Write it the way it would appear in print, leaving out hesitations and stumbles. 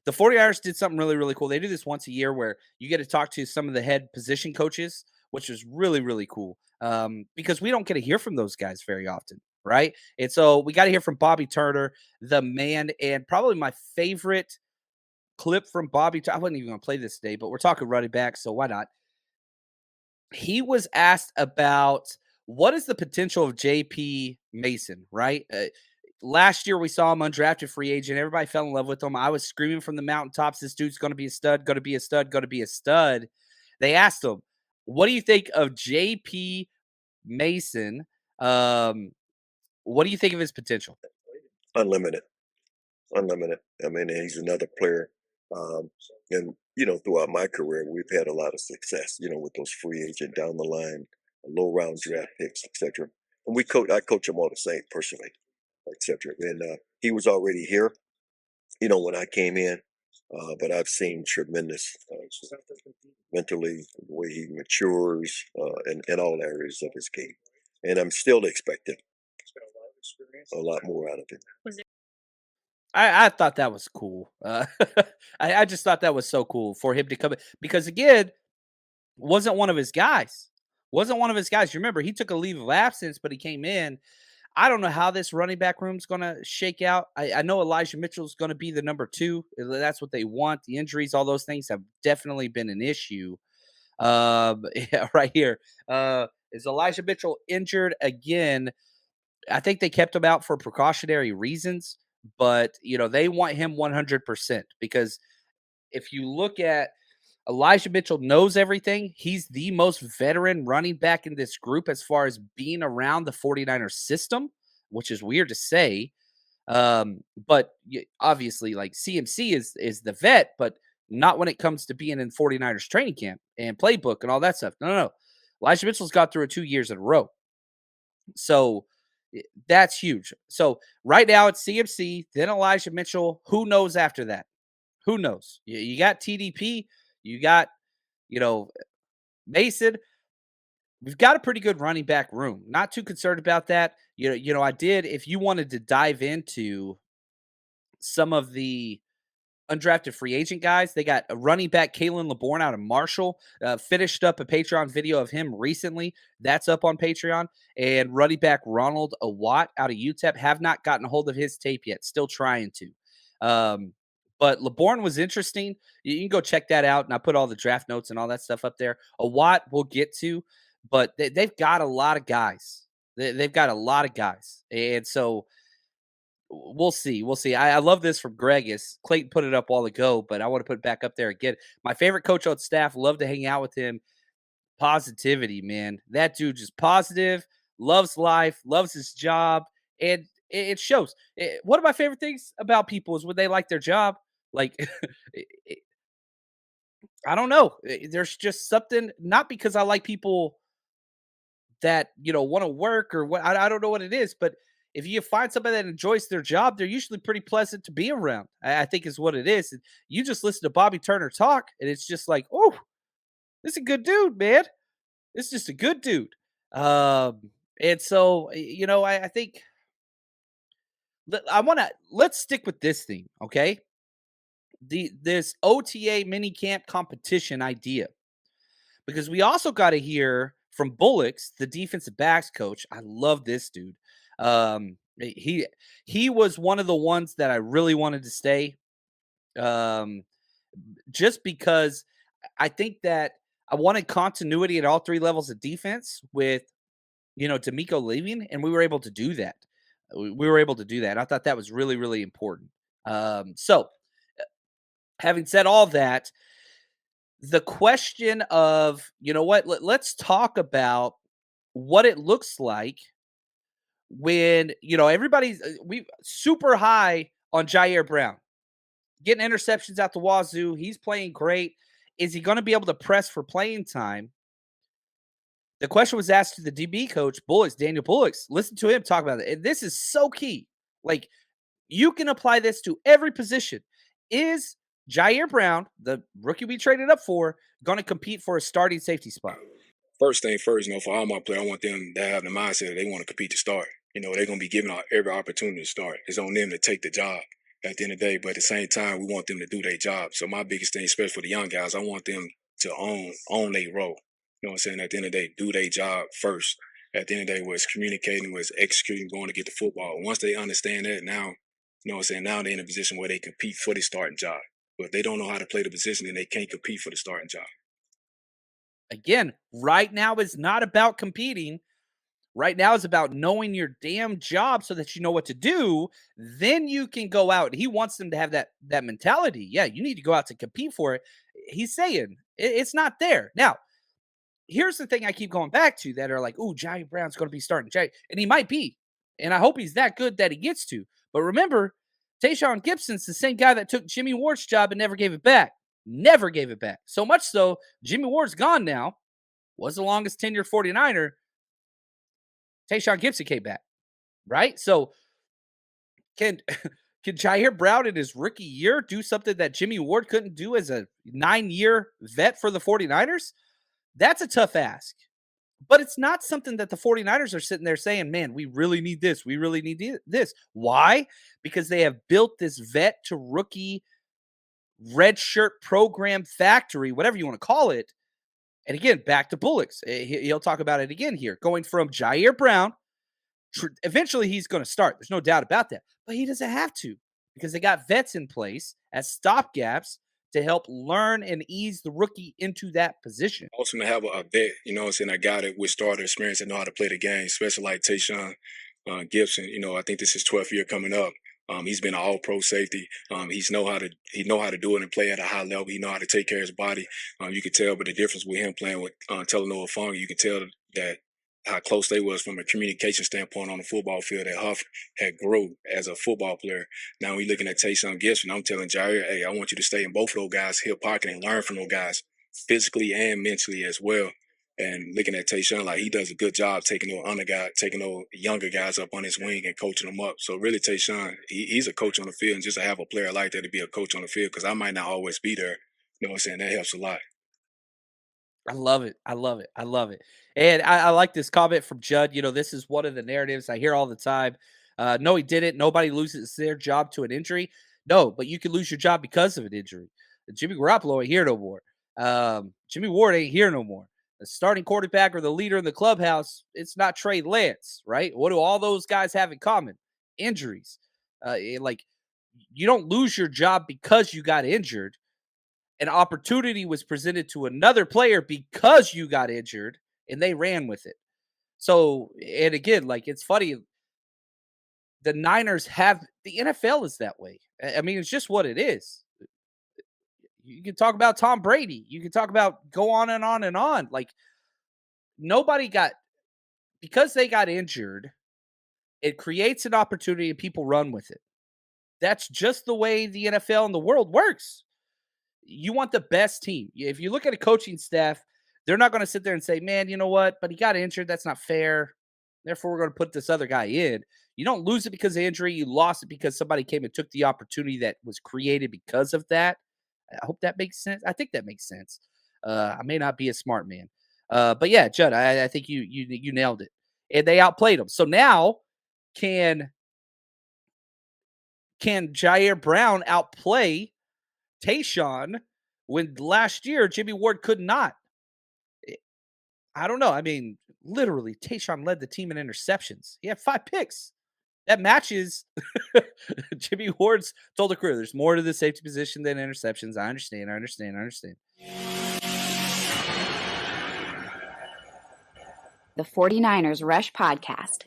the 49ers did something really, really cool. They do this once a year where you get to talk to some of the head position coaches, which is really, really cool. Because we don't get to hear from those guys very often, right? And so we got to hear from Bobby Turner, the man, and probably my favorite clip from Bobby. I wasn't even going to play this today, but we're talking running back, so why not? He was asked about what is the potential of JP Mason, right? Last year we saw him undrafted free agent. Everybody fell in love with him. I was screaming from the mountaintops, this dude's going to be a stud, going to be a stud, going to be a stud. They asked him, what do you think of JP Mason? Um, what do you think of his potential? Unlimited, unlimited. I mean, he's another player. Um, and throughout my career, we've had a lot of success. With those free agent down the line, low round draft picks, etc. And I coach them all the same personally, etc. And he was already here, when I came in. But I've seen tremendous mentally, the way he matures in all areas of his game. And I'm still expecting a lot more out of him. I thought that was cool. I just thought that was so cool for him to come in because again, wasn't one of his guys. Wasn't one of his guys. You remember he took a leave of absence, but he came in. I don't know how this running back room's going to shake out. I know Elijah Mitchell's going to be the number two. That's what they want. The injuries, all those things have definitely been an issue. Yeah, right here. Is Elijah Mitchell injured again? I think they kept him out for precautionary reasons, but they want him 100% because if you look at Elijah Mitchell knows everything. He's the most veteran running back in this group as far as being around the 49ers system, which is weird to say. But obviously, like CMC is the vet, but not when it comes to being in 49ers training camp and playbook and all that stuff. No, no, no. Elijah Mitchell's got through it 2 years in a row. So that's huge. So right now it's CMC, then Elijah Mitchell. Who knows after that? Who knows? You got TDP, you got, you know, Mason. We've got a pretty good running back room. Not too concerned about that. I did. If you wanted to dive into some of the undrafted free agent guys, they got a running back, Kalen LeBourne out of Marshall. Finished up a Patreon video of him recently. That's up on Patreon. And running back Ronald Awatt out of UTEP. Have not gotten a hold of his tape yet. Still trying to. But LeBourne was interesting. You can go check that out. And I put all the draft notes and all that stuff up there. Awatt we'll get to. But they've got a lot of guys. They've got a lot of guys. And so we'll see. We'll see. I love this from Gregus. Clayton put it up a while ago, but I want to put it back up there again. My favorite coach on staff. Love to hang out with him. Positivity, man. That dude just positive, loves life, loves his job, and it shows. One of my favorite things about people is when they like their job. Like, I don't know. There's just something, not because I like people that want to work or what. I don't know what it is, but if you find somebody that enjoys their job, they're usually pretty pleasant to be around. I think is what it is. And you just listen to Bobby Turner talk, and it's just like, oh, this is a good dude, man. This is just a good dude. And so I think let's stick with this thing, okay? This OTA mini camp competition idea, because we also got to hear from Bullocks, the defensive backs coach. I love this dude. He was one of the ones that I really wanted to stay. Um, just because I think that I wanted continuity at all three levels of defense with D'Amico leaving, and we were able to do that. We were able to do that. I thought that was really, really important. So having said all that, the question of, let's talk about what it looks like when, everybody's we super high on Ji'Ayir Brown, getting interceptions out the wazoo. He's playing great. Is he going to be able to press for playing time? The question was asked to the DB coach, Bullocks, Daniel Bullocks. Listen to him talk about it. And this is so key. Like, you can apply this to every position. Is Ji'Ayir Brown, the rookie we traded up for, going to compete for a starting safety spot? First thing first, for all my players, I want them to have the mindset that they want to compete to start. They're going to be given every opportunity to start. It's on them to take the job. at the end of the day. But at the same time, we want them to do their job. So my biggest thing, especially for the young guys, I want them to own their role. You know what I'm saying? At the end of the day, do their job first. At the end of the day, was communicating, was executing, going to get the football. Once they understand that, now, you know what I'm saying, now they're in a position where they compete for the starting job. But if they don't know how to play the position, then they can't compete for the starting job. Again, right now is not about competing. Right now is about knowing your damn job so that you know what to do. Then you can go out. He wants them to have that mentality. Yeah, you need to go out to compete for it. He's saying it's not there. Now, here's the thing I keep going back to that are like, "Ooh, Ji'Ayir Brown's going to be starting." And he might be. And I hope he's that good that he gets to. But remember, Tayshaun Gibson's the same guy that took Jimmy Ward's job and never gave it back. Never gave it back. So much so, Jimmy Ward's gone now. Was the longest tenured 49er. Tayshaun Gibson came back, right? So can can Ji'Ayir Brown in his rookie year do something that Jimmy Ward couldn't do as a 9-year vet for the 49ers? That's a tough ask. But it's not something that the 49ers are sitting there saying, man, we really need this. We really need this. Why? Because they have built this vet to rookie red shirt program factory, whatever you want to call it. And again, back to Bullocks. He'll talk about it again here. Going from Ji'Ayir Brown, eventually he's going to start. There's no doubt about that. But he doesn't have to because they got vets in place as stopgaps to help learn and ease the rookie into that position. Also to have a vet, you know what I'm saying, a guy that with starter experience and know how to play the game, especially like Tayshaun Gibson. You know, I think this is 12th year coming up. He's been an all-pro safety. He know how to do it and play at a high level. He know how to take care of his body. You can tell, but the difference with him playing with Talanoa Fung, you can tell that how close they was from a communication standpoint on the football field. That Huff had grew as a football player. Now we looking at Tayshaun Gibson. I'm telling Ji'Ayir, hey, I want you to stay in both of those guys' hip pocket and learn from those guys physically and mentally as well. And looking at Tayshaun, like he does a good job taking those younger guys up on his wing and coaching them up. So really, Tayshaun, he's a coach on the field, and just to have a player like that to be a coach on the field, because I might not always be there. You know what I'm saying? That helps a lot. I love it. I love it. I love it. And I like this comment from Judd. You know, this is one of the narratives I hear all the time. No, he didn't. Nobody loses their job to an injury. No, but you can lose your job because of an injury. Jimmy Garoppolo ain't here no more. Jimmy Ward ain't here no more. The starting quarterback or the leader in the clubhouse, it's not Trey Lance, right? What do all those guys have in common? Injuries. Like, you don't lose your job because you got injured. An opportunity was presented to another player because you got injured and they ran with it. So, and again, like it's funny, the Niners have the NFL is that way. I mean, it's just what it is. You can talk about Tom Brady. You can talk about go on and on and on. Like nobody got because they got injured, it creates an opportunity and people run with it. That's just the way the NFL and the world works. You want the best team. If you look at a coaching staff, they're not going to sit there and say, man, you know what? But he got injured. That's not fair. Therefore, we're going to put this other guy in. You don't lose it because of injury. You lost it because somebody came and took the opportunity that was created because of that. I hope that makes sense. I think that makes sense. I may not be a smart man. But yeah, Judd, I think you nailed it. And they outplayed them. So now can Ji'Ayir Brown outplay Tayshaun when last year Jimmy Ward could not? I don't know. I mean, literally, Tayshaun led the team in interceptions. He had 5 picks. That matches Jimmy Ward's told the crew there's more to the safety position than interceptions. I understand. The 49ers Rush Podcast.